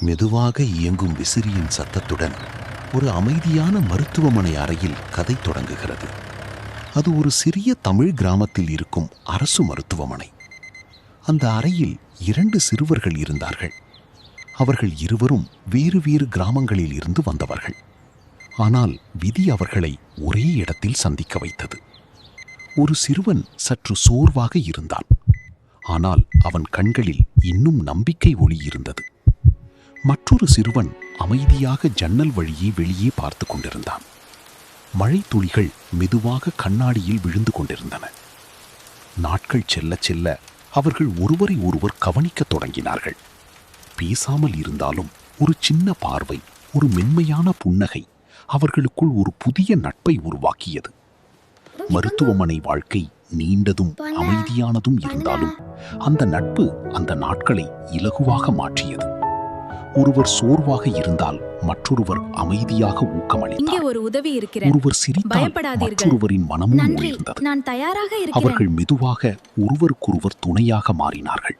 மெதுவாக இயங்கும் விசிறியின் சத்தத்துடன் ஒரு அமைதியான மருத்துவமனை அறையில் கதை தொடங்குகிறது. அது ஒரு சிறிய தமிழ் கிராமத்தில் இருக்கும் அரசு மருத்துவமனை. அந்த அறையில் 2 சிறுவர்கள் இருந்தார்கள். அவர்கள் இருவரும் வேறு வேறு கிராமங்களில் இருந்து வந்தவர்கள். ஆனால் விதி அவர்களை ஒரே இடத்தில் சந்திக்க வைத்தது. ஒரு சிறுவன் சற்று சோர்வாக இருந்தான். ஆனால் அவன் கண்களில் இன்னும் நம்பிக்கை ஒளி இருந்தது. மற்றொரு சிறுவன் அமைதியாக ஜன்னல் வழியே வெளியே பார்த்து கொண்டிருந்தான். மழை துளிகள் மெதுவாக கண்ணாடியில் விழுந்து கொண்டிருந்தன. நாட்கள் செல்ல செல்ல அவர்கள் ஒருவரை ஒருவர் கவனிக்கத் தொடங்கினார்கள். பேசாமல் இருந்தாலும் ஒரு சின்ன பார்வை, ஒரு மென்மையான புன்னகை அவர்களுக்குள் ஒரு புதிய நட்பை உருவாக்கியது. மருத்துவமனை வாழ்க்கை நீண்டதும் அமைதியானதும் இருந்தாலும் அந்த நட்பு அந்த நாட்களை இலகுவாக மாற்றியது. ஒருவர் சோர்வாக இருந்தால் மற்றொருவர் அமைதியாக ஊக்கமளித்தார். ஒருவர் சிரித்தால் மற்றொருவரின் மனமும் உயர்ந்தது. அவர்கள் மெதுவாக ஒருவருக்கொருவர் துணையாக மாறினார்கள்.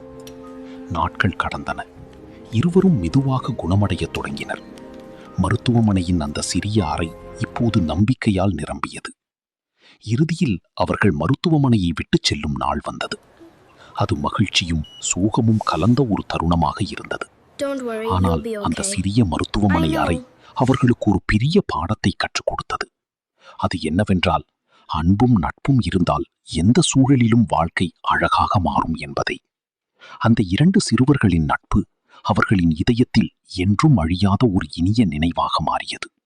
நாட்கள் கடந்தன. இருவரும் மெதுவாக குணமடைய தொடங்கினர். மருத்துவமனையின் அந்த சிறிய அறை இப்போது நம்பிக்கையால் நிரம்பியது. இறுதியில் அவர்கள் மருத்துவமனையை விட்டுச் செல்லும் நாள் வந்தது. அது மகிழ்ச்சியும் சோகமும் கலந்த ஒரு தருணமாக இருந்தது. ஆனால் அந்த சிறிய மருத்துவமனை அறை அவர்களுக்கு ஒரு பெரிய பாடத்தை கற்றுக் கொடுத்தது. அது என்னவென்றால், அன்பும் நட்பும் இருந்தால் எந்த சூழலிலும் வாழ்க்கை அழகாக மாறும் என்பதை. அந்த 2 சிறுவர்களின் நட்பு அவர்களின் இதயத்தில் என்றும் அழியாத ஒரு இனிய நினைவாக மாறியது.